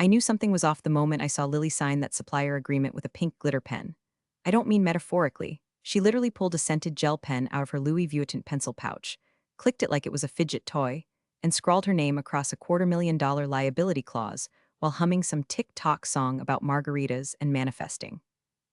I knew something was off the moment I saw Lily sign that supplier agreement with a pink glitter pen. I don't mean metaphorically. She literally pulled a scented gel pen out of her Louis Vuitton pencil pouch, clicked it like it was a fidget toy, and scrawled her name across a $250,000 liability clause while humming some tick-tock song about margaritas and manifesting.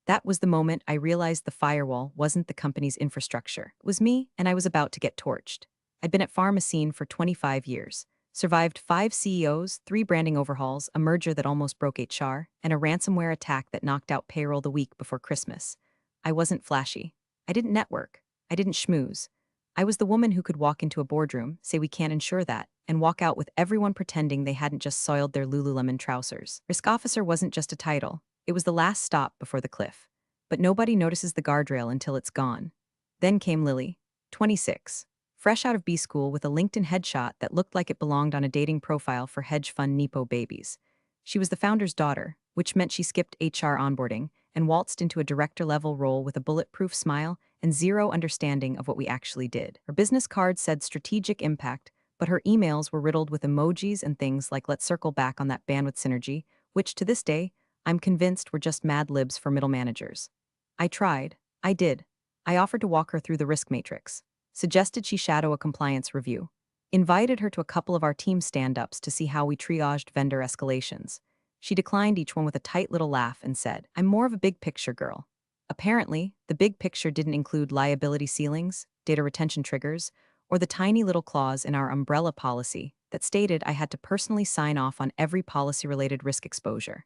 That was the moment I realized the firewall wasn't the company's infrastructure. It was me, and I was about to get torched. I'd been at Pharmacine for 25 years, survived 5 CEOs, 3 branding overhauls, a merger that almost broke HR, and a ransomware attack that knocked out payroll the week before Christmas. I wasn't flashy. I didn't network. I didn't schmooze. I was the woman who could walk into a boardroom, say we can't ensure that, and walk out with everyone pretending they hadn't just soiled their Lululemon trousers. Risk officer wasn't just a title. It was the last stop before the cliff. But nobody notices the guardrail until it's gone. Then came Lily, 26, fresh out of B school with a LinkedIn headshot that looked like it belonged on a dating profile for hedge fund Nepo babies. She was the founder's daughter, which meant she skipped HR onboarding and waltzed into a director-level role with a bulletproof smile and zero understanding of what we actually did. Her business card said strategic impact, but her emails were riddled with emojis and things like let's circle back on that bandwidth synergy, which to this day, I'm convinced were just mad libs for middle managers. I tried. I did. I offered to walk her through the risk matrix, suggested she shadow a compliance review, invited her to a couple of our team stand-ups to see how we triaged vendor escalations. She declined each one with a tight little laugh and said, I'm more of a big picture girl. Apparently, the big picture didn't include liability ceilings, data retention triggers, or the tiny little clause in our umbrella policy that stated I had to personally sign off on every policy-related risk exposure.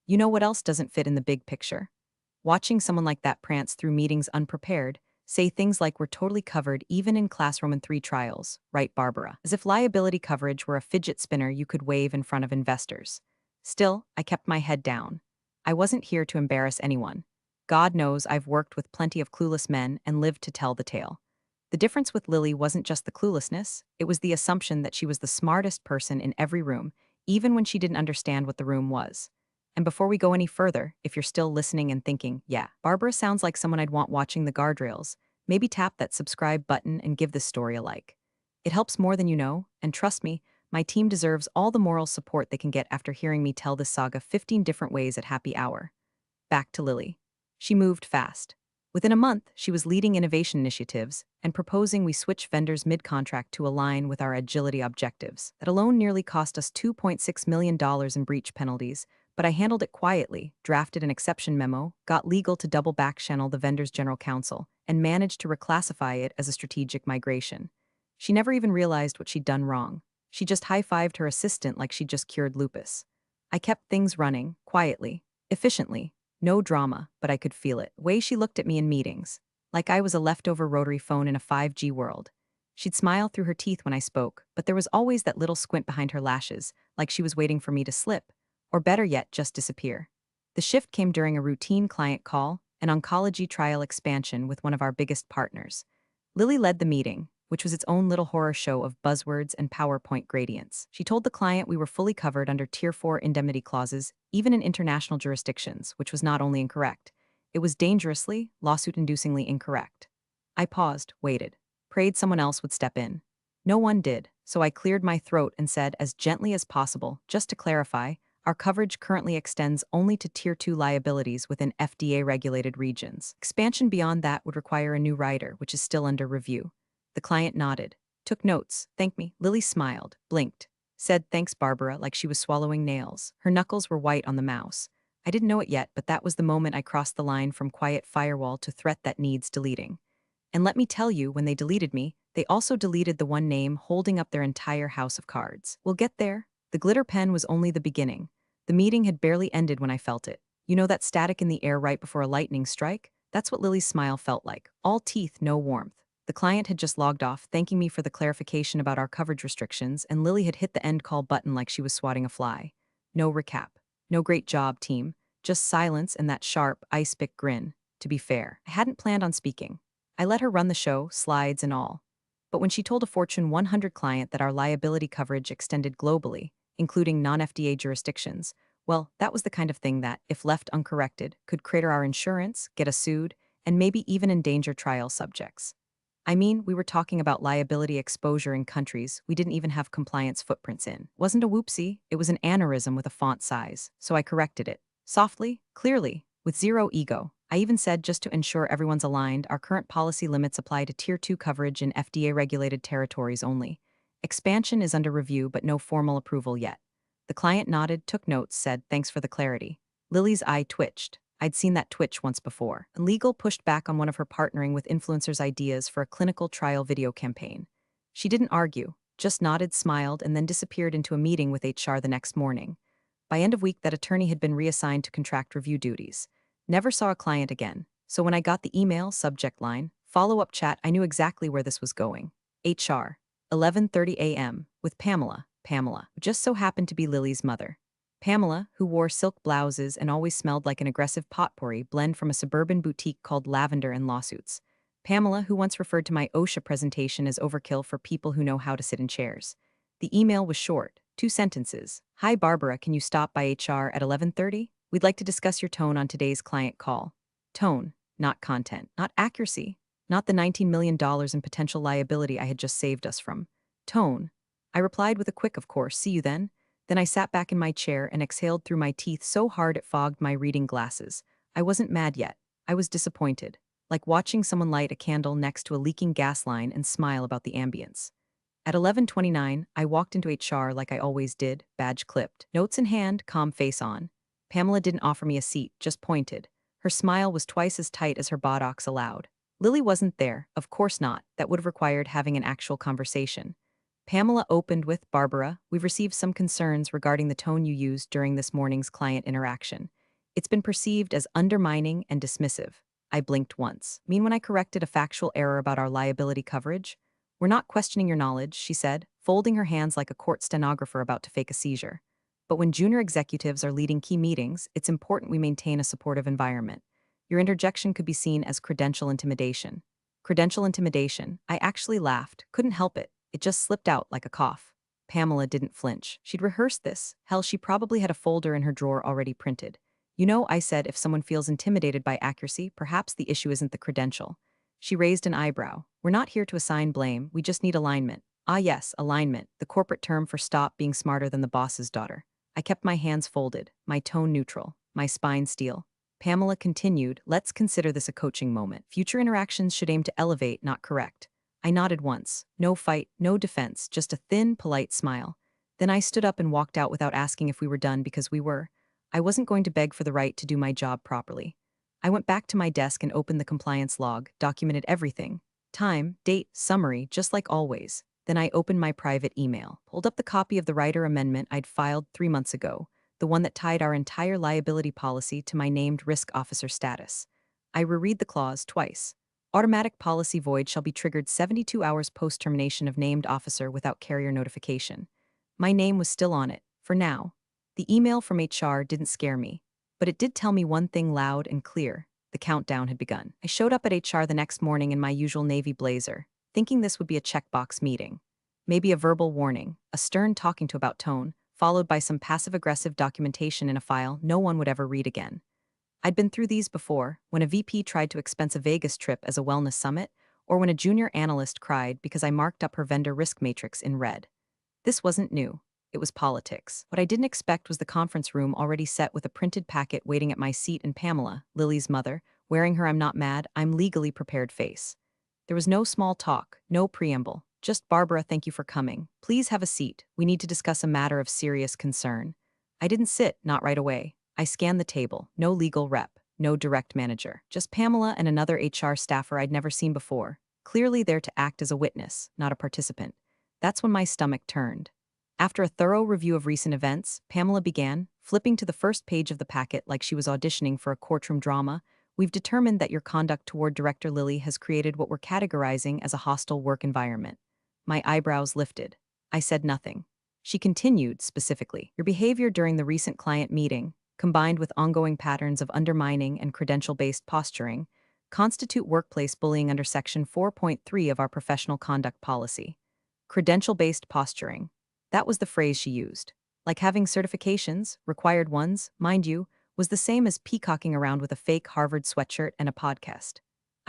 You know what else doesn't fit in the big picture? Watching someone like that prance through meetings unprepared, say things like we're totally covered even in Class Roman 3 trials, right, Barbara? As if liability coverage were a fidget spinner you could wave in front of investors. Still, I kept my head down. I wasn't here to embarrass anyone. God knows I've worked with plenty of clueless men and lived to tell the tale. The difference with Lily wasn't just the cluelessness, it was the assumption that she was the smartest person in every room, even when she didn't understand what the room was. And before we go any further, if you're still listening and thinking, yeah, Barbara sounds like someone I'd want watching the guardrails, maybe tap that subscribe button and give this story a like. It helps more than you know, and trust me, my team deserves all the moral support they can get after hearing me tell this saga 15 different ways at happy hour. Back to Lily. She moved fast. Within a month, she was leading innovation initiatives and proposing we switch vendors mid-contract to align with our agility objectives. That alone nearly cost us $2.6 million in breach penalties, but I handled it quietly, drafted an exception memo, got legal to double back-channel the vendor's general counsel, and managed to reclassify it as a strategic migration. She never even realized what she'd done wrong. She just high-fived her assistant like she'd just cured lupus. I kept things running, quietly, efficiently. No drama, but I could feel it. The way she looked at me in meetings, like I was a leftover rotary phone in a 5G world. She'd smile through her teeth when I spoke, but there was always that little squint behind her lashes, like she was waiting for me to slip, or better yet, just disappear. The shift came during a routine client call, an oncology trial expansion with one of our biggest partners. Lily led the meeting, which was its own little horror show of buzzwords and PowerPoint gradients. She told the client we were fully covered under Tier 4 indemnity clauses, even in international jurisdictions, which was not only incorrect, it was dangerously, lawsuit-inducingly incorrect. I paused, waited, prayed someone else would step in. No one did, so I cleared my throat and said as gently as possible, just to clarify, our coverage currently extends only to Tier 2 liabilities within FDA-regulated regions. Expansion beyond that would require a new rider, which is still under review. The client nodded, took notes, thanked me. Lily smiled, blinked, said thanks Barbara like she was swallowing nails. Her knuckles were white on the mouse. I didn't know it yet, but that was the moment I crossed the line from quiet firewall to threat that needs deleting. And let me tell you, when they deleted me, they also deleted the one name holding up their entire house of cards. We'll get there. The glitter pen was only the beginning. The meeting had barely ended when I felt it. You know that static in the air right before a lightning strike? That's what Lily's smile felt like. All teeth, no warmth. The client had just logged off, thanking me for the clarification about our coverage restrictions, and Lily had hit the end call button like she was swatting a fly. No recap. No great job, team. Just silence and that sharp, ice-pick grin. To be fair, I hadn't planned on speaking. I let her run the show, slides and all. But when she told a Fortune 100 client that our liability coverage extended globally, including non-FDA jurisdictions, well, that was the kind of thing that, if left uncorrected, could crater our insurance, get us sued, and maybe even endanger trial subjects. I mean, we were talking about liability exposure in countries we didn't even have compliance footprints in. Wasn't a whoopsie, it was an aneurysm with a font size, so I corrected it. Softly, clearly, with zero ego. I even said, just to ensure everyone's aligned, our current policy limits apply to Tier 2 coverage in FDA-regulated territories only. Expansion is under review but no formal approval yet. The client nodded, took notes, said, thanks for the clarity. Lily's eye twitched. I'd seen that twitch once before. Legal pushed back on one of her partnering with influencers' ideas for a clinical trial video campaign. She didn't argue, just nodded, smiled, and then disappeared into a meeting with HR the next morning. By end of week, that attorney had been reassigned to contract review duties. Never saw a client again. So when I got the email, subject line, follow-up chat, I knew exactly where this was going. HR, 11:30 a.m., with Pamela. Pamela, who just so happened to be Lily's mother. Pamela, who wore silk blouses and always smelled like an aggressive potpourri blend from a suburban boutique called Lavender and Lawsuits. Pamela, who once referred to my OSHA presentation as overkill for people who know how to sit in chairs. The email was short, 2 sentences. Hi Barbara, can you stop by HR at 11:30? We'd like to discuss your tone on today's client call. Tone, not content, not accuracy, not the $19 million in potential liability I had just saved us from. Tone. I replied with a quick, of course, see you then. Then I sat back in my chair and exhaled through my teeth so hard it fogged my reading glasses. I wasn't mad yet. I was disappointed, like watching someone light a candle next to a leaking gas line and smile about the ambience. At 11:29, I walked into HR like I always did, badge clipped, notes in hand, calm face on. Pamela didn't offer me a seat, just pointed. Her smile was twice as tight as her buttocks allowed. Lily wasn't there, of course not, that would have required having an actual conversation. Pamela opened with, Barbara, we've received some concerns regarding the tone you used during this morning's client interaction. It's been perceived as undermining and dismissive. I blinked once. Mean when I corrected a factual error about our liability coverage? We're not questioning your knowledge, she said, folding her hands like a court stenographer about to fake a seizure. But when junior executives are leading key meetings, it's important we maintain a supportive environment. Your interjection could be seen as credential intimidation. Credential intimidation? I actually laughed, couldn't help it. It just slipped out like a cough. Pamela didn't flinch. She'd rehearsed this. Hell, she probably had a folder in her drawer already printed. You know, I said, if someone feels intimidated by accuracy, perhaps the issue isn't the credential. She raised an eyebrow. We're not here to assign blame, we just need alignment. Ah yes, alignment, the corporate term for stop being smarter than the boss's daughter. I kept my hands folded, my tone neutral, my spine steel. Pamela continued, let's consider this a coaching moment. Future interactions should aim to elevate, not correct. I nodded once. No fight, no defense, just a thin, polite smile. Then I stood up and walked out without asking if we were done because we were. I wasn't going to beg for the right to do my job properly. I went back to my desk and opened the compliance log, documented everything. Time, date, summary, just like always. Then I opened my private email, pulled up the copy of the rider amendment I'd filed 3 months ago, the one that tied our entire liability policy to my named risk officer status. I reread the clause twice. Automatic policy void shall be triggered 72 hours post-termination of named officer without carrier notification. My name was still on it, for now. The email from HR didn't scare me, but it did tell me one thing loud and clear. The countdown had begun. I showed up at HR the next morning in my usual navy blazer, thinking this would be a checkbox meeting. Maybe a verbal warning, a stern talking to about tone, followed by some passive-aggressive documentation in a file no one would ever read again. I'd been through these before, when a VP tried to expense a Vegas trip as a wellness summit, or when a junior analyst cried because I marked up her vendor risk matrix in red. This wasn't new. It was politics. What I didn't expect was the conference room already set with a printed packet waiting at my seat and Pamela, Lily's mother, wearing her I'm not mad, I'm legally prepared face. There was no small talk, no preamble, just Barbara, thank you for coming. Please have a seat. We need to discuss a matter of serious concern. I didn't sit, not right away. I scanned the table. No legal rep, no direct manager, just Pamela and another HR staffer I'd never seen before, clearly there to act as a witness, not a participant. That's when my stomach turned. After a thorough review of recent events, Pamela began, flipping to the first page of the packet like she was auditioning for a courtroom drama. We've determined that your conduct toward Director Lilly has created what we're categorizing as a hostile work environment. My eyebrows lifted. I said nothing. She continued, specifically, your behavior during the recent client meeting, combined with ongoing patterns of undermining and credential-based posturing, constitute workplace bullying under Section 4.3 of our professional conduct policy. Credential-based posturing. That was the phrase she used. Like having certifications, required ones, mind you, was the same as peacocking around with a fake Harvard sweatshirt and a podcast.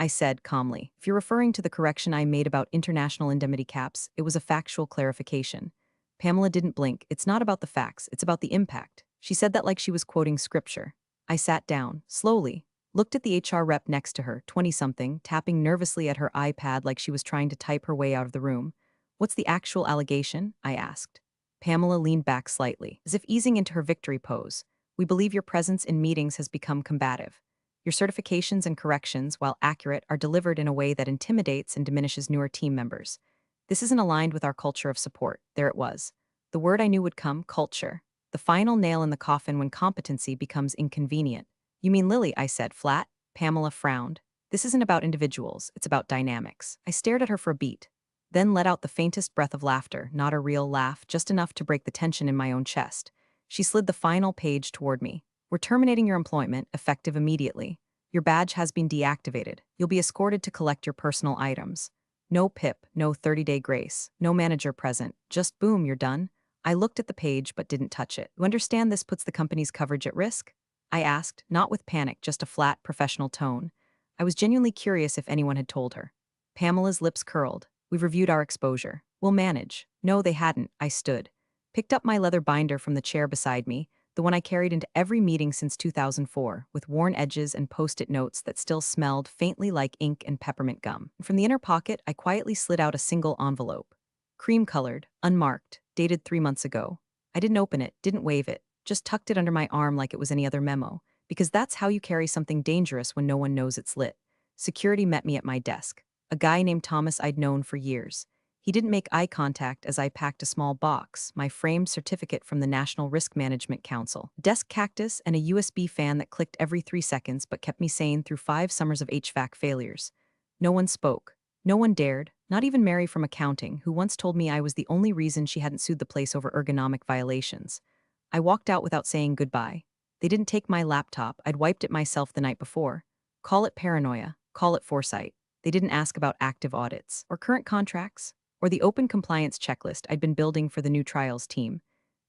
I said calmly. If you're referring to the correction I made about international indemnity caps, it was a factual clarification. Pamela didn't blink. It's not about the facts, it's about the impact. She said that like she was quoting scripture. I sat down, slowly, looked at the HR rep next to her, 20-something, tapping nervously at her iPad like she was trying to type her way out of the room. What's the actual allegation? I asked. Pamela leaned back slightly, as if easing into her victory pose. We believe your presence in meetings has become combative. Your certifications and corrections, while accurate, are delivered in a way that intimidates and diminishes newer team members. This isn't aligned with our culture of support. There it was. The word I knew would come, culture. The final nail in the coffin when competency becomes inconvenient. You mean Lily, I said, flat. Pamela frowned. This isn't about individuals, it's about dynamics. I stared at her for a beat, then let out the faintest breath of laughter, not a real laugh, just enough to break the tension in my own chest. She slid the final page toward me. We're terminating your employment, effective immediately. Your badge has been deactivated. You'll be escorted to collect your personal items. No PIP, no 30-day grace, no manager present. Just boom, you're done. I looked at the page but didn't touch it. You understand this puts the company's coverage at risk? I asked, not with panic, just a flat, professional tone. I was genuinely curious if anyone had told her. Pamela's lips curled. We've reviewed our exposure. We'll manage. No, they hadn't. I stood. Picked up my leather binder from the chair beside me, the one I carried into every meeting since 2004, with worn edges and post-it notes that still smelled faintly like ink and peppermint gum. From the inner pocket, I quietly slid out a single envelope. Cream-colored, unmarked, dated 3 months ago. I didn't open it, didn't wave it, just tucked it under my arm like it was any other memo, because that's how you carry something dangerous when no one knows it's lit. Security met me at my desk. A guy named Thomas I'd known for years. He didn't make eye contact as I packed a small box, my framed certificate from the National Risk Management Council, desk cactus, and a USB fan that clicked every 3 seconds but kept me sane through 5 summers of HVAC failures. No one spoke. No one dared, not even Mary from accounting, who once told me I was the only reason she hadn't sued the place over ergonomic violations. I walked out without saying goodbye. They didn't take my laptop. I'd wiped it myself the night before. Call it paranoia. Call it foresight. They didn't ask about active audits, or current contracts, or the open compliance checklist I'd been building for the new trials team.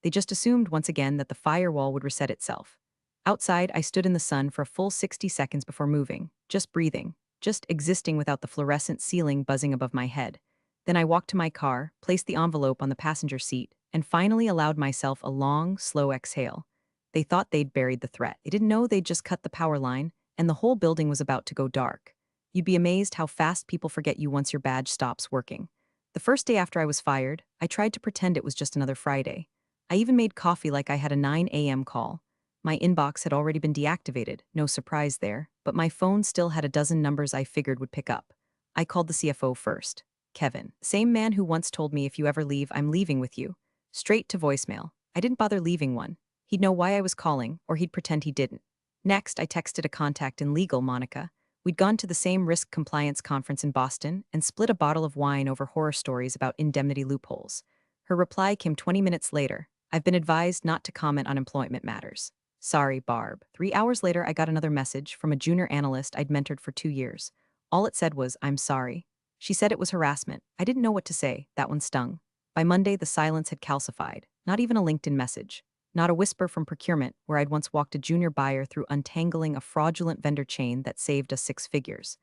They just assumed once again that the firewall would reset itself. Outside, I stood in the sun for a full 60 seconds before moving, just breathing, just existing without the fluorescent ceiling buzzing above my head. Then I walked to my car, placed the envelope on the passenger seat, and finally allowed myself a long, slow exhale. They thought they'd buried the threat. They didn't know they'd just cut the power line, and the whole building was about to go dark. You'd be amazed how fast people forget you once your badge stops working. The first day after I was fired, I tried to pretend it was just another Friday. I even made coffee like I had a 9 a.m. call. My inbox had already been deactivated, no surprise there, but my phone still had a dozen numbers I figured would pick up. I called the CFO first. Kevin, same man who once told me if you ever leave, I'm leaving with you. Straight to voicemail. I didn't bother leaving one. He'd know why I was calling, or he'd pretend he didn't. Next, I texted a contact in legal, Monica. We'd gone to the same risk compliance conference in Boston and split a bottle of wine over horror stories about indemnity loopholes. Her reply came 20 minutes later. I've been advised not to comment on employment matters. Sorry, Barb. 3 hours later, I got another message from a junior analyst I'd mentored for 2 years. All it said was, I'm sorry. She said it was harassment. I didn't know what to say. That one stung. By Monday, the silence had calcified. Not even a LinkedIn message. Not a whisper from procurement, where I'd once walked a junior buyer through untangling a fraudulent vendor chain that saved us 6 figures.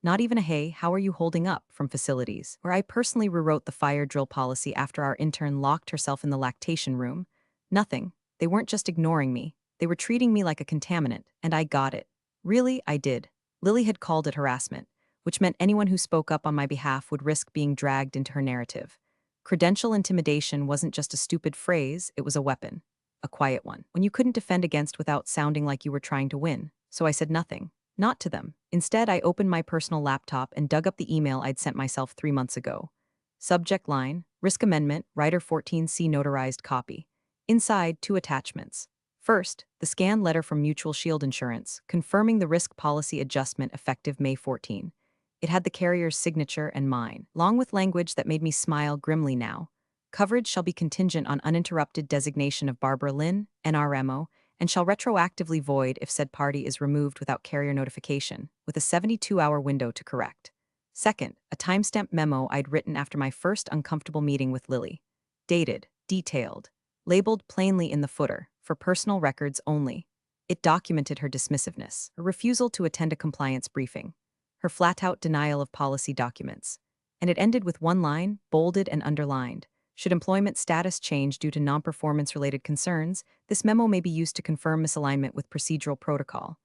Not even a hey, how are you holding up from facilities, where I personally rewrote the fire drill policy after our intern locked herself in the lactation room. Nothing. They weren't just ignoring me. They were treating me like a contaminant, and I got it. Really, I did. Lily had called it harassment, which meant anyone who spoke up on my behalf would risk being dragged into her narrative. Credential intimidation wasn't just a stupid phrase, it was a weapon. A quiet one, when you couldn't defend against without sounding like you were trying to win. So I said nothing. Not to them. Instead, I opened my personal laptop and dug up the email I'd sent myself 3 months ago. Subject line, Risk Amendment, Writer 14C notarized copy. Inside, 2 attachments. First, the scanned letter from Mutual Shield Insurance, confirming the risk policy adjustment effective May 14. It had the carrier's signature and mine, along with language that made me smile grimly now. Coverage shall be contingent on uninterrupted designation of Barbara Lynn, NRMO, and shall retroactively void if said party is removed without carrier notification, with a 72-hour window to correct. Second, a timestamp memo I'd written after my first uncomfortable meeting with Lily. Dated, detailed, labeled plainly in the footer, for personal records only. It documented her dismissiveness, a refusal to attend a compliance briefing. her flat-out denial of policy documents. And it ended with one line, bolded and underlined. Should employment status change due to non-performance-related concerns, this memo may be used to confirm misalignment with procedural protocol.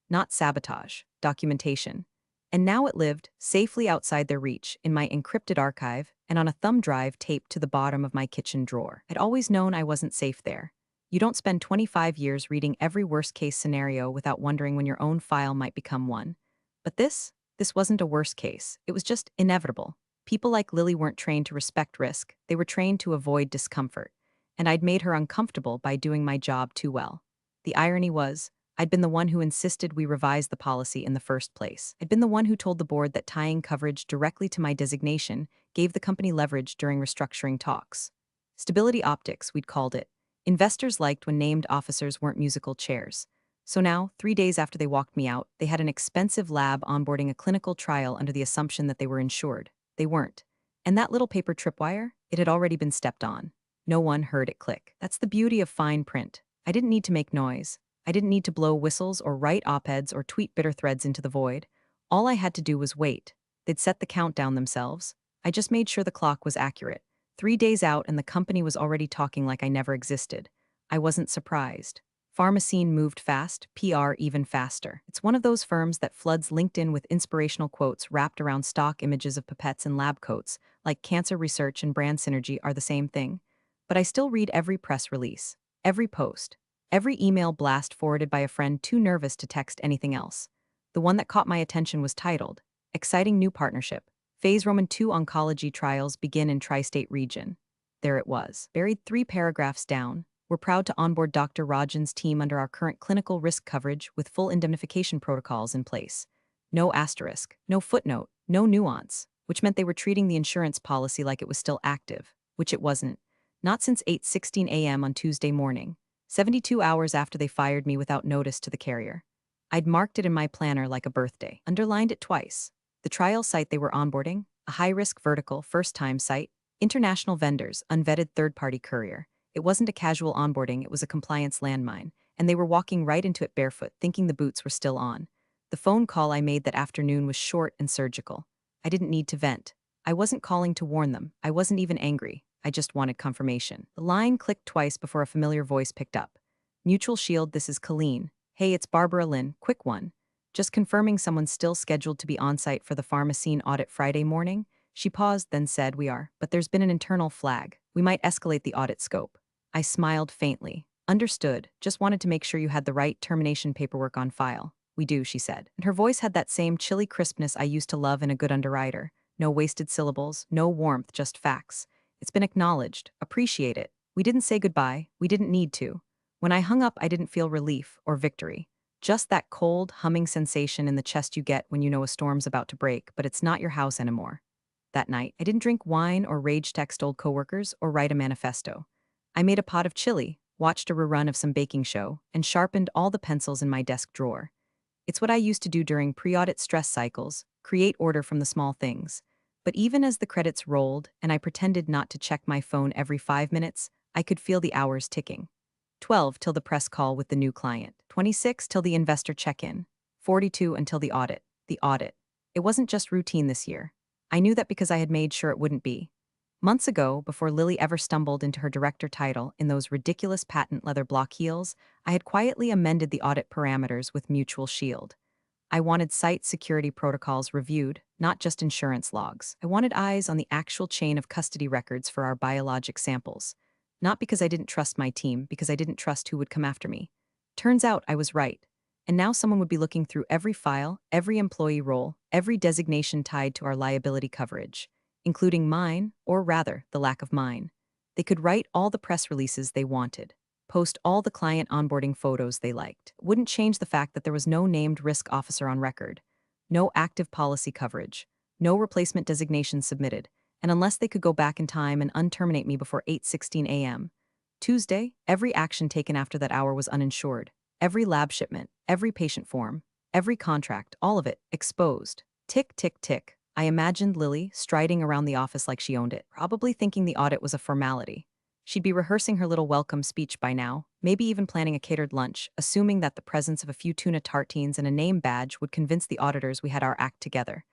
Not sabotage, documentation. And now it lived, safely outside their reach, in my encrypted archive and on a thumb drive taped to the bottom of my kitchen drawer. I'd always known I wasn't safe there. You don't spend 25 years reading every worst-case scenario without wondering when your own file might become one. But this wasn't a worst case. It was just inevitable. People like Lily weren't trained to respect risk. They were trained to avoid discomfort. And I'd made her uncomfortable by doing my job too well. The irony was, I'd been the one who insisted we revise the policy in the first place. I'd been the one who told the board that tying coverage directly to my designation gave the company leverage during restructuring talks. Stability optics, we'd called it. Investors liked when named officers weren't musical chairs. So now, 3 days after they walked me out, they had an expensive lab onboarding a clinical trial under the assumption that they were insured. They weren't. And that little paper tripwire, it had already been stepped on. No one heard it click. That's the beauty of fine print. I didn't need to make noise. I didn't need to blow whistles or write op-eds or tweet bitter threads into the void. All I had to do was wait. They'd set the countdown themselves. I just made sure the clock was accurate. 3 days out and the company was already talking like I never existed. I wasn't surprised. Pharmacine moved fast, PR even faster. It's one of those firms that floods LinkedIn with inspirational quotes wrapped around stock images of pipettes and lab coats, like cancer research and brand synergy are the same thing. But I still read every press release, every post, every email blast forwarded by a friend too nervous to text anything else. The one that caught my attention was titled, Exciting New Partnership. Phase Roman II Oncology Trials Begin in Tri-State Region. There it was, buried 3 paragraphs down. We're proud to onboard Dr. Rajan's team under our current clinical risk coverage with full indemnification protocols in place. No asterisk, no footnote, no nuance, which meant they were treating the insurance policy like it was still active, which it wasn't. Not since 8:16 a.m. on Tuesday morning, 72 hours after they fired me without notice to the carrier. I'd marked it in my planner like a birthday, underlined it twice. The trial site they were onboarding, a high-risk vertical, first-time site, international vendors, unvetted third-party courier. It wasn't a casual onboarding, it was a compliance landmine, and they were walking right into it barefoot, thinking the boots were still on. The phone call I made that afternoon was short and surgical. I didn't need to vent. I wasn't calling to warn them. I wasn't even angry. I just wanted confirmation. The line clicked twice before a familiar voice picked up. Mutual Shield, this is Colleen. Hey, it's Barbara Lynn, quick one. Just confirming someone's still scheduled to be on-site for the Pharmacine audit Friday morning? She paused, then said, we are, but there's been an internal flag. We might escalate the audit scope. I smiled faintly. Understood, just wanted to make sure you had the right termination paperwork on file. We do, she said. And her voice had that same chilly crispness I used to love in a good underwriter. No wasted syllables, no warmth, just facts. It's been acknowledged. Appreciate it. We didn't say goodbye. We didn't need to. When I hung up, I didn't feel relief or victory. Just that cold, humming sensation in the chest you get when you know a storm's about to break, but it's not your house anymore. That night, I didn't drink wine or rage text old coworkers or write a manifesto. I made a pot of chili, watched a rerun of some baking show, and sharpened all the pencils in my desk drawer. It's what I used to do during pre-audit stress cycles, create order from the small things. But even as the credits rolled and I pretended not to check my phone every 5 minutes, I could feel the hours ticking. 12 till the press call with the new client, 26 till the investor check-in, 42 until the audit. The audit. It wasn't just routine this year. I knew that because I had made sure it wouldn't be. Months ago, before Lily ever stumbled into her director title in those ridiculous patent leather block heels, I had quietly amended the audit parameters with Mutual Shield. I wanted site security protocols reviewed, not just insurance logs. I wanted eyes on the actual chain of custody records for our biologic samples. Not because I didn't trust my team, because I didn't trust who would come after me. Turns out I was right. And now someone would be looking through every file, every employee role, every designation tied to our liability coverage, including mine, or rather, the lack of mine. They could write all the press releases they wanted, post all the client onboarding photos they liked. It wouldn't change the fact that there was no named risk officer on record, no active policy coverage, no replacement designation submitted, and unless they could go back in time and unterminate me before 8:16 a.m. Tuesday, every action taken after that hour was uninsured. Every lab shipment, every patient form, every contract, all of it, exposed. Tick, tick, tick. I imagined Lily striding around the office like she owned it, probably thinking the audit was a formality. She'd be rehearsing her little welcome speech by now, maybe even planning a catered lunch, assuming that the presence of a few tuna tartines and a name badge would convince the auditors we had our act together.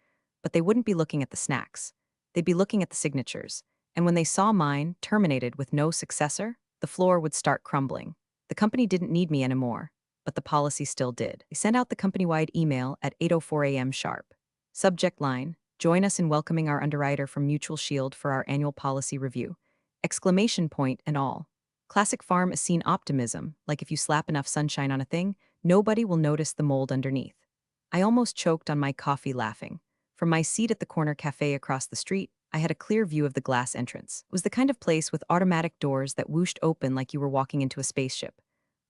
But they wouldn't be looking at the snacks. They'd be looking at the signatures. And when they saw mine, terminated with no successor, the floor would start crumbling. The company didn't need me anymore, but the policy still did. They sent out the company-wide email at 8:04 a.m. sharp. Subject line: join us in welcoming our underwriter from Mutual Shield for our annual policy review. Exclamation point and all. Classic farm is seen optimism, like if you slap enough sunshine on a thing, nobody will notice the mold underneath. I almost choked on my coffee laughing. From my seat at the corner cafe across the street, I had a clear view of the glass entrance. It was the kind of place with automatic doors that whooshed open like you were walking into a spaceship.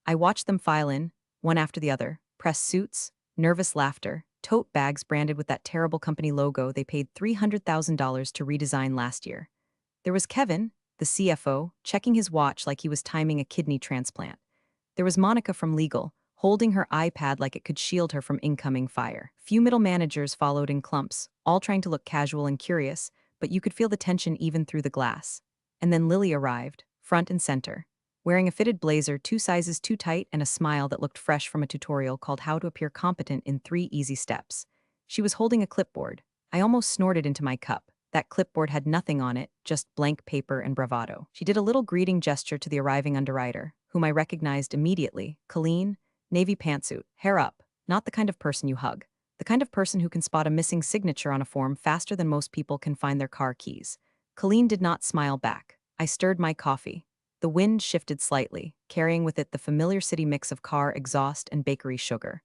I watched them file in, one after the other, press suits, nervous laughter, tote bags branded with that terrible company logo they paid $300,000 to redesign last year. There was Kevin, the CFO, checking his watch like he was timing a kidney transplant. There was Monica from legal, holding her iPad like it could shield her from incoming fire. Few middle managers followed in clumps, all trying to look casual and curious, but you could feel the tension even through the glass. And then Lily arrived, front and center, wearing a fitted blazer 2 sizes too tight and a smile that looked fresh from a tutorial called How to Appear Competent in 3 Easy Steps. She was holding a clipboard. I almost snorted into my cup. That clipboard had nothing on it, just blank paper and bravado. She did a little greeting gesture to the arriving underwriter, whom I recognized immediately: Colleen, navy pantsuit, hair up, not the kind of person you hug. The kind of person who can spot a missing signature on a form faster than most people can find their car keys. Colleen did not smile back. I stirred my coffee. The wind shifted slightly, carrying with it the familiar city mix of car exhaust and bakery sugar.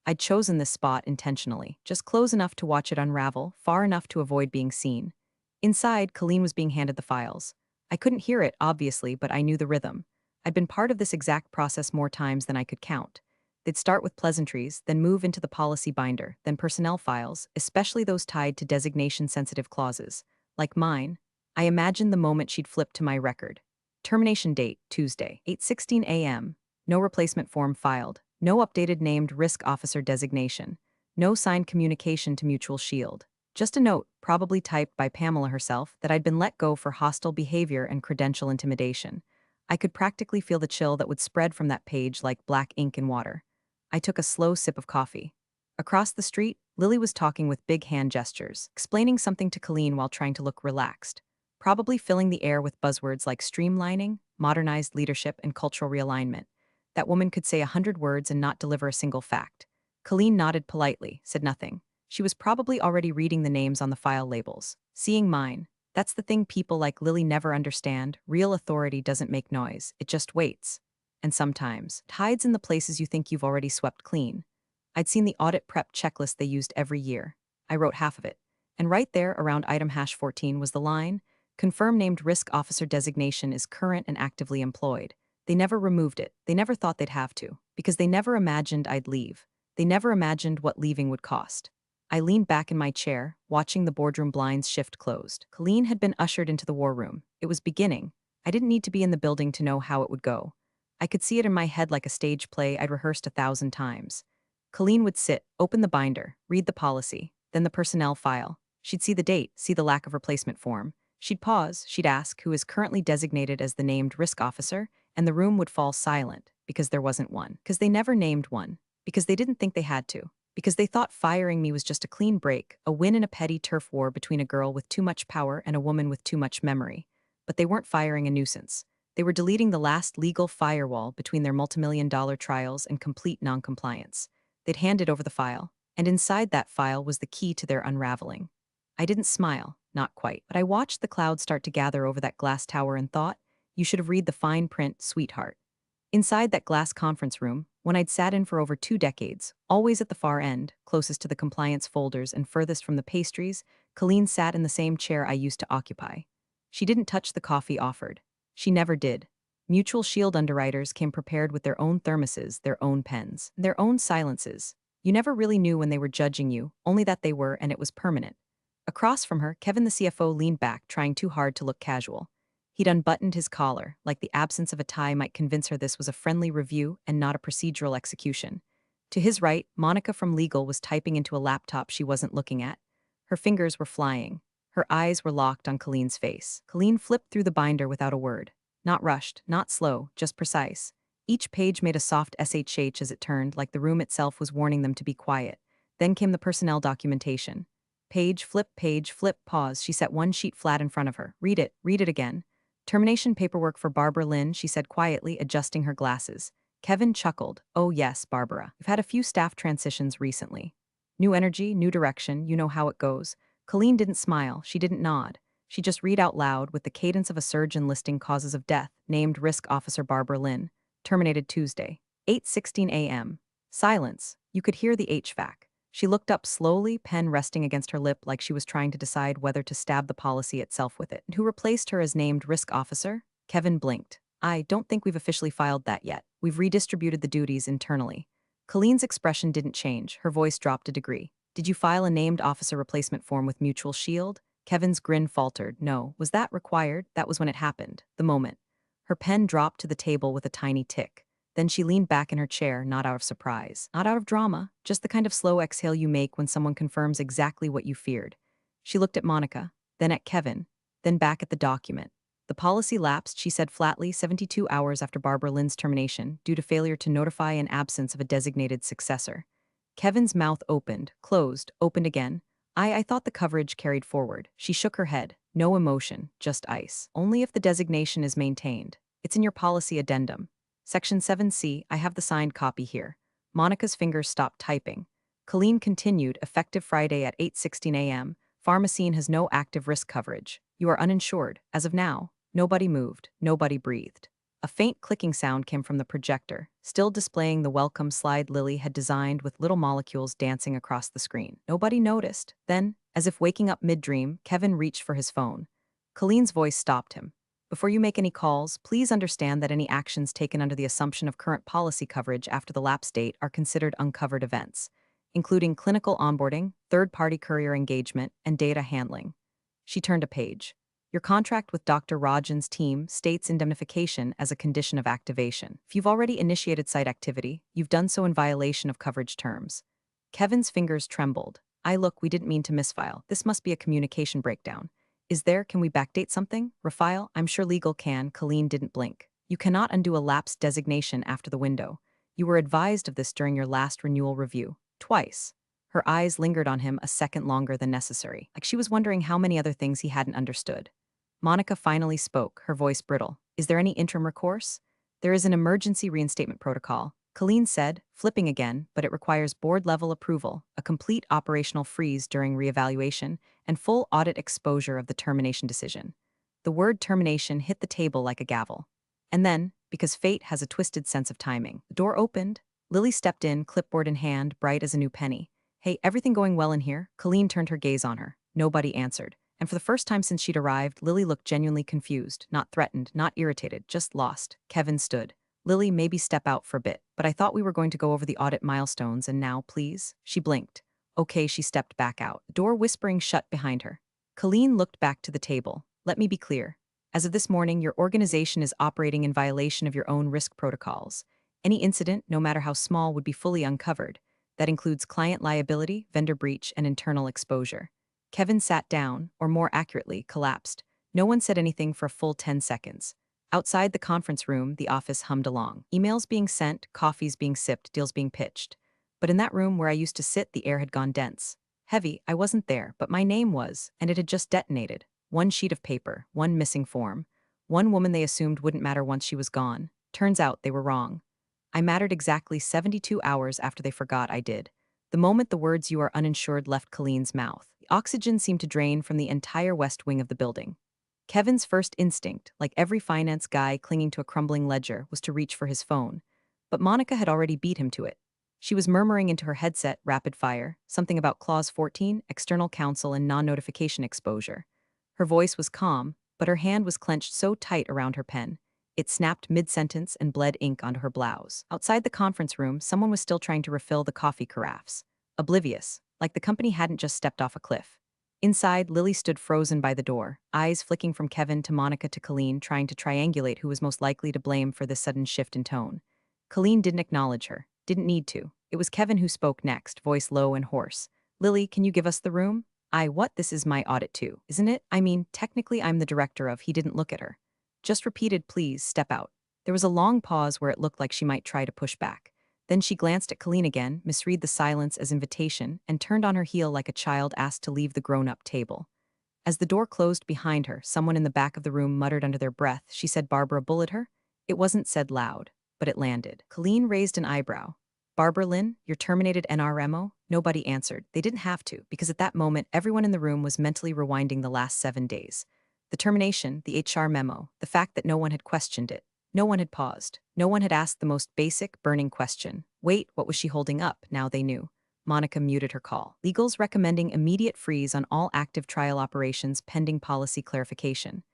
I'd chosen this spot intentionally, just close enough to watch it unravel, far enough to avoid being seen. Inside, Colleen was being handed the files. I couldn't hear it, obviously, but I knew the rhythm. I'd been part of this exact process more times than I could count. They'd start with pleasantries, then move into the policy binder, then personnel files, especially those tied to designation-sensitive clauses. Like mine, I imagined the moment she'd flip to my record. Termination date, Tuesday, 8:16 a.m. No replacement form filed. No updated named risk officer designation. No signed communication to Mutual Shield. Just a note, probably typed by Pamela herself, that I'd been let go for hostile behavior and credential intimidation. I could practically feel the chill that would spread from that page like black ink in water. I took a slow sip of coffee. Across the street, Lily was talking with big hand gestures, explaining something to Colleen while trying to look relaxed, probably filling the air with buzzwords like streamlining, modernized leadership, and cultural realignment. That woman could say 100 words and not deliver a single fact. Colleen nodded politely, said nothing. She was probably already reading the names on the file labels. Seeing mine. That's the thing people like Lily never understand. Real authority doesn't make noise, it just waits. And sometimes, it hides in the places you think you've already swept clean. I'd seen the audit prep checklist they used every year. I wrote half of it. And right there, around item #14, was the line: confirm named risk officer designation is current and actively employed. They never removed it. They never thought they'd have to, because they never imagined I'd leave. They never imagined what leaving would cost. I leaned back in my chair, watching the boardroom blinds shift closed. Colleen had been ushered into the war room. It was beginning. I didn't need to be in the building to know how it would go. I could see it in my head like a stage play I'd rehearsed 1,000 times. Colleen would sit, open the binder, read the policy, then the personnel file. She'd see the date, see the lack of replacement form. She'd pause, she'd ask who is currently designated as the named risk officer, and the room would fall silent, because there wasn't one. Because they never named one. Because they didn't think they had to. Because they thought firing me was just a clean break, a win in a petty turf war between a girl with too much power and a woman with too much memory. But they weren't firing a nuisance. They were deleting the last legal firewall between their multimillion-dollar trials and complete noncompliance. They'd handed over the file, and inside that file was the key to their unraveling. I didn't smile, not quite, but I watched the clouds start to gather over that glass tower and thought, you should have read the fine print, sweetheart. Inside that glass conference room, when I'd sat in for over 2 decades, always at the far end, closest to the compliance folders and furthest from the pastries, Colleen sat in the same chair I used to occupy. She didn't touch the coffee offered. She never did. Mutual Shield underwriters came prepared with their own thermoses, their own pens, their own silences. You never really knew when they were judging you, only that they were, and it was permanent. Across from her, Kevin the CFO leaned back, trying too hard to look casual. He'd unbuttoned his collar, like the absence of a tie might convince her this was a friendly review and not a procedural execution. To his right, Monica from legal was typing into a laptop she wasn't looking at. Her fingers were flying. Her eyes were locked on Colleen's face. Colleen flipped through the binder without a word. Not rushed, not slow, just precise. Each page made a soft SHH as it turned, like the room itself was warning them to be quiet. Then came the personnel documentation. Page, flip, pause. She set one sheet flat in front of her. Read it again. Termination paperwork for Barbara Lynn, she said quietly, adjusting her glasses. Kevin chuckled. Oh yes, Barbara. We've had a few staff transitions recently. New energy, new direction, you know how it goes. Colleen didn't smile, she didn't nod. She just read out loud with the cadence of a surgeon listing causes of death, named Risk Officer Barbara Lynn. Terminated Tuesday. 8:16 a.m. Silence. You could hear the HVAC. She looked up slowly, pen resting against her lip like she was trying to decide whether to stab the policy itself with it. And who replaced her as named risk officer? Kevin blinked. I don't think we've officially filed that yet. We've redistributed the duties internally. Colleen's expression didn't change. Her voice dropped a degree. Did you file a named officer replacement form with Mutual Shield? Kevin's grin faltered. No. Was that required? That was when it happened. The moment. Her pen dropped to the table with a tiny tick. Then she leaned back in her chair, not out of surprise, not out of drama, just the kind of slow exhale you make when someone confirms exactly what you feared. She looked at Monica, then at Kevin, then back at the document. The policy lapsed, she said flatly, 72 hours after Barbara Lynn's termination, due to failure to notify an absence of a designated successor. Kevin's mouth opened, closed, opened again. I thought the coverage carried forward. She shook her head. No emotion, just ice. Only if the designation is maintained. It's in your policy addendum. Section 7C, I have the signed copy here. Monica's fingers stopped typing. Colleen continued, effective Friday at 8:16 a.m. Pharmacine has no active risk coverage. You are uninsured. As of now, nobody moved, nobody breathed. A faint clicking sound came from the projector, still displaying the welcome slide Lily had designed with little molecules dancing across the screen. Nobody noticed. Then, as if waking up mid-dream, Kevin reached for his phone. Colleen's voice stopped him. Before you make any calls, please understand that any actions taken under the assumption of current policy coverage after the lapse date are considered uncovered events, including clinical onboarding, third-party courier engagement, and data handling. She turned a page. Your contract with Dr. Rajan's team states indemnification as a condition of activation. If you've already initiated site activity, you've done so in violation of coverage terms. Kevin's fingers trembled. Look, we didn't mean to misfile. This must be a communication breakdown. Can we backdate something? Refile? I'm sure legal can. Colleen didn't blink. You cannot undo a lapsed designation after the window. You were advised of this during your last renewal review. Twice. Her eyes lingered on him a second longer than necessary, like she was wondering how many other things he hadn't understood. Monica finally spoke, her voice brittle. Is there any interim recourse? There is an emergency reinstatement protocol, Colleen said, flipping again, but it requires board-level approval, a complete operational freeze during reevaluation, and full audit exposure of the termination decision. The word termination hit the table like a gavel. And then, because fate has a twisted sense of timing, the door opened. Lily stepped in, clipboard in hand, bright as a new penny. Hey, everything going well in here? Colleen turned her gaze on her. Nobody answered. And for the first time since she'd arrived, Lily looked genuinely confused, not threatened, not irritated, just lost. Kevin stood. Lily, maybe step out for a bit, but I thought we were going to go over the audit milestones and now, please? She blinked. Okay, she stepped back out, the door whispering shut behind her. Colleen looked back to the table. Let me be clear. As of this morning, your organization is operating in violation of your own risk protocols. Any incident, no matter how small, would be fully uncovered. That includes client liability, vendor breach, and internal exposure. Kevin sat down, or more accurately, collapsed. No one said anything for a full 10 seconds. Outside the conference room, the office hummed along. Emails being sent, coffees being sipped, deals being pitched. But in that room where I used to sit, the air had gone dense. Heavy. I wasn't there, but my name was, and it had just detonated. One sheet of paper, one missing form. One woman they assumed wouldn't matter once she was gone. Turns out they were wrong. I mattered exactly 72 hours after they forgot I did. The moment the words "you are uninsured" left Colleen's mouth, the oxygen seemed to drain from the entire west wing of the building. Kevin's first instinct, like every finance guy clinging to a crumbling ledger, was to reach for his phone. But Monica had already beat him to it. She was murmuring into her headset, rapid fire, something about Clause 14, external counsel and non-notification exposure. Her voice was calm, but her hand was clenched so tight around her pen. It snapped mid-sentence and bled ink onto her blouse. Outside the conference room, someone was still trying to refill the coffee carafes. Oblivious, like the company hadn't just stepped off a cliff. Inside, Lily stood frozen by the door, eyes flicking from Kevin to Monica to Colleen, trying to triangulate who was most likely to blame for this sudden shift in tone. Colleen didn't acknowledge her, didn't need to. It was Kevin who spoke next, voice low and hoarse. Lily, can you give us the room? This is my audit too, isn't it? Technically I'm the director of. He didn't look at her. Just repeated, please, step out. There was a long pause where it looked like she might try to push back. Then she glanced at Colleen again, misread the silence as invitation, and turned on her heel like a child asked to leave the grown-up table. As the door closed behind her, someone in the back of the room muttered under their breath. She said Barbara bullied her? It wasn't said loud, but it landed. Colleen raised an eyebrow. Barbara Lynn, your terminated NRMO? Nobody answered. They didn't have to, because at that moment, everyone in the room was mentally rewinding the last 7 days. The termination, the HR memo, the fact that no one had questioned it. No one had paused. No one had asked the most basic, burning question. Wait, what was she holding up? Now they knew. Monica muted her call. Legal's recommending immediate freeze on all active trial operations pending policy clarification.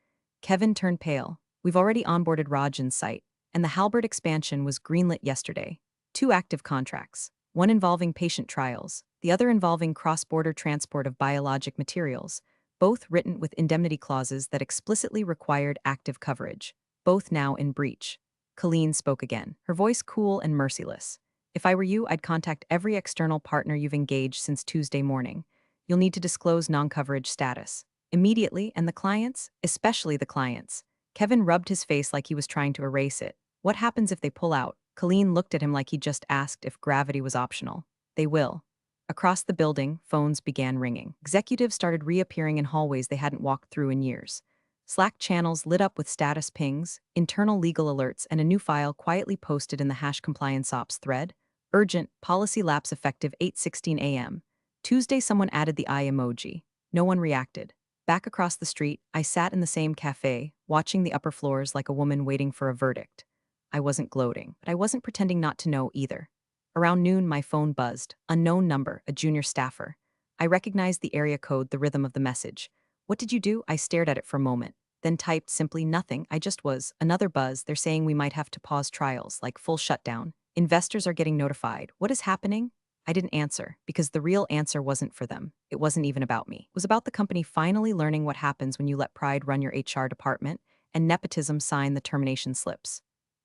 Kevin turned pale. We've already onboarded Rajan's site, and the Halbert expansion was greenlit yesterday. 2 active contracts, one involving patient trials, the other involving cross-border transport of biologic materials, both written with indemnity clauses that explicitly required active coverage, both now in breach. Colleen spoke again, her voice cool and merciless. If I were you, I'd contact every external partner you've engaged since Tuesday morning. You'll need to disclose non-coverage status. Immediately, and the clients, especially the clients. Kevin rubbed his face like he was trying to erase it. What happens if they pull out? Colleen looked at him like he just asked if gravity was optional. They will. Across the building, phones began ringing. Executives started reappearing in hallways they hadn't walked through in years. Slack channels lit up with status pings, internal legal alerts, and a new file quietly posted in the hash compliance ops thread. Urgent, policy lapse effective 8:16 a.m. Tuesday, someone added the eye emoji. No one reacted. Back across the street, I sat in the same cafe, watching the upper floors like a woman waiting for a verdict. I wasn't gloating, but I wasn't pretending not to know either. Around noon, my phone buzzed. Unknown number, a junior staffer. I recognized the area code, the rhythm of the message. What did you do? I stared at it for a moment, then typed simply nothing. I just was. Another buzz. They're saying we might have to pause trials, like full shutdown. Investors are getting notified. What is happening? I didn't answer, because the real answer wasn't for them. It wasn't even about me. It was about the company finally learning what happens when you let pride run your HR department and nepotism sign the termination slips.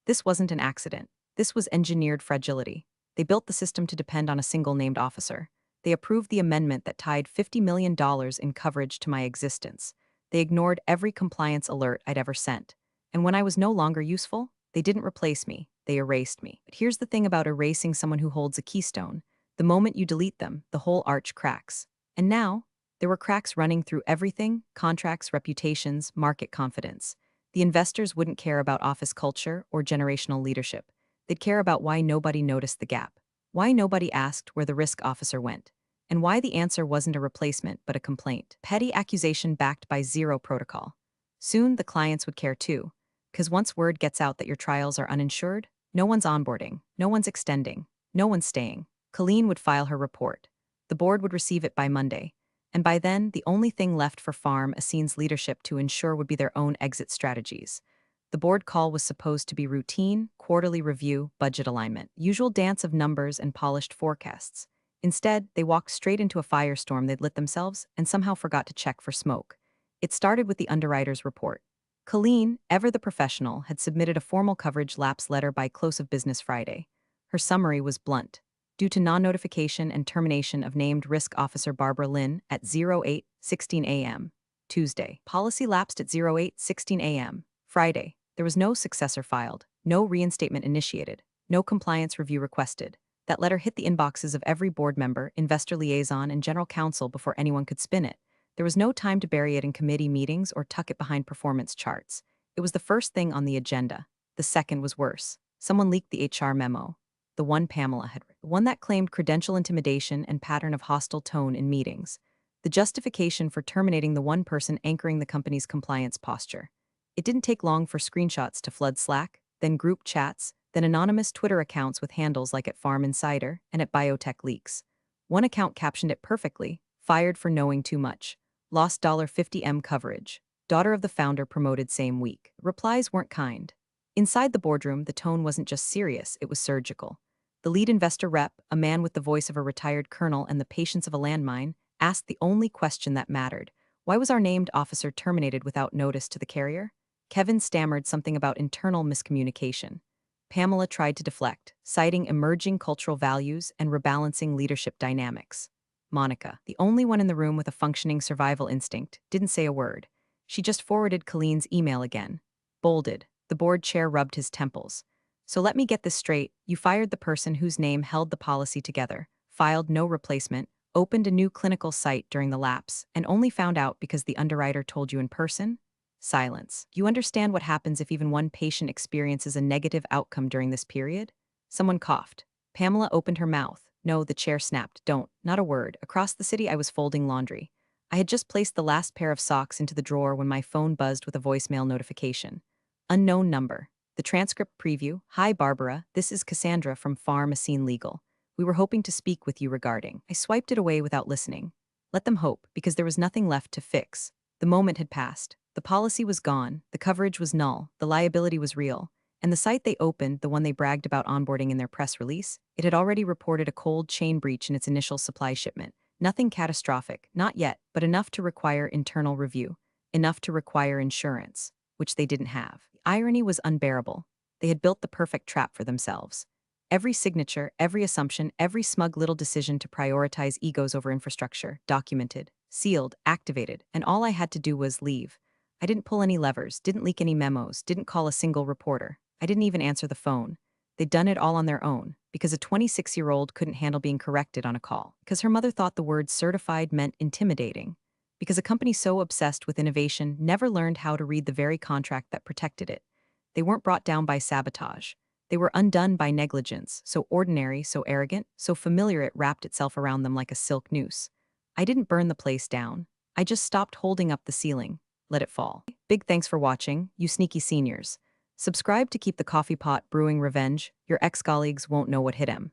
This wasn't an accident. This was engineered fragility. They built the system to depend on a single named officer. They approved the amendment that tied $50 million in coverage to my existence. They ignored every compliance alert I'd ever sent. And when I was no longer useful, they didn't replace me. They erased me. But here's the thing about erasing someone who holds a keystone. The moment you delete them, the whole arch cracks. And now, there were cracks running through everything: contracts, reputations, market confidence. The investors wouldn't care about office culture or generational leadership. They'd care about why nobody noticed the gap, why nobody asked where the risk officer went, and why the answer wasn't a replacement but a complaint. Petty accusation backed by zero protocol. Soon, the clients would care too, because once word gets out that your trials are uninsured, no one's onboarding, no one's extending, no one's staying. Colleen would file her report. The board would receive it by Monday. And by then, the only thing left for Farm Assine's leadership to ensure would be their own exit strategies. The board call was supposed to be routine, quarterly review, budget alignment, usual dance of numbers and polished forecasts. Instead, they walked straight into a firestorm they'd lit themselves and somehow forgot to check for smoke. It started with the underwriter's report. Colleen, ever the professional, had submitted a formal coverage lapse letter by close of business Friday. Her summary was blunt. Due to non-notification and termination of named risk officer Barbara Lynn at 08:16 a.m. Tuesday. Policy lapsed at 08:16 a.m. Friday. There was no successor filed, no reinstatement initiated, no compliance review requested. That letter hit the inboxes of every board member, investor liaison, and general counsel before anyone could spin it. There was no time to bury it in committee meetings or tuck it behind performance charts. It was the first thing on the agenda. The second was worse. Someone leaked the HR memo. The one Pamela had written. The one that claimed credential intimidation and pattern of hostile tone in meetings. The justification for terminating the one person anchoring the company's compliance posture. It didn't take long for screenshots to flood Slack, then group chats, then anonymous Twitter accounts with handles like at Farm Insider and at Biotech Leaks. One account captioned it perfectly: fired for knowing too much. Lost $50M coverage. Daughter of the founder promoted same week. Replies weren't kind. Inside the boardroom, the tone wasn't just serious, it was surgical. The lead investor rep, a man with the voice of a retired colonel and the patience of a landmine, asked the only question that mattered. Why was our named officer terminated without notice to the carrier? Kevin stammered something about internal miscommunication. Pamela tried to deflect, citing emerging cultural values and rebalancing leadership dynamics. Monica, the only one in the room with a functioning survival instinct, didn't say a word. She just forwarded Colleen's email again. Bolded. The board chair rubbed his temples. So let me get this straight. You fired the person whose name held the policy together, filed no replacement, opened a new clinical site during the lapse, and only found out because the underwriter told you in person? Silence. You understand what happens if even one patient experiences a negative outcome during this period? Someone coughed. Pamela opened her mouth. No, the chair snapped. Don't. Not a word. Across the city, I was folding laundry. I had just placed the last pair of socks into the drawer when my phone buzzed with a voicemail notification. Unknown number. The transcript preview. Hi, Barbara. This is Cassandra from Pharmacine Legal. We were hoping to speak with you regarding. I swiped it away without listening. Let them hope, because there was nothing left to fix. The moment had passed. The policy was gone, the coverage was null, the liability was real, and the site they opened, the one they bragged about onboarding in their press release, it had already reported a cold chain breach in its initial supply shipment. Nothing catastrophic, not yet, but enough to require internal review, enough to require insurance, which they didn't have. The irony was unbearable. They had built the perfect trap for themselves. Every signature, every assumption, every smug little decision to prioritize egos over infrastructure, documented, sealed, activated, and all I had to do was leave. I didn't pull any levers, didn't leak any memos, didn't call a single reporter. I didn't even answer the phone. They'd done it all on their own, because a 26-year-old couldn't handle being corrected on a call, because her mother thought the word certified meant intimidating, because a company so obsessed with innovation never learned how to read the very contract that protected it. They weren't brought down by sabotage. They were undone by negligence, so ordinary, so arrogant, so familiar it wrapped itself around them like a silk noose. I didn't burn the place down. I just stopped holding up the ceiling. Let it fall. Big thanks for watching, you sneaky seniors. Subscribe to keep the coffee pot brewing revenge. Your ex-colleagues won't know what hit him.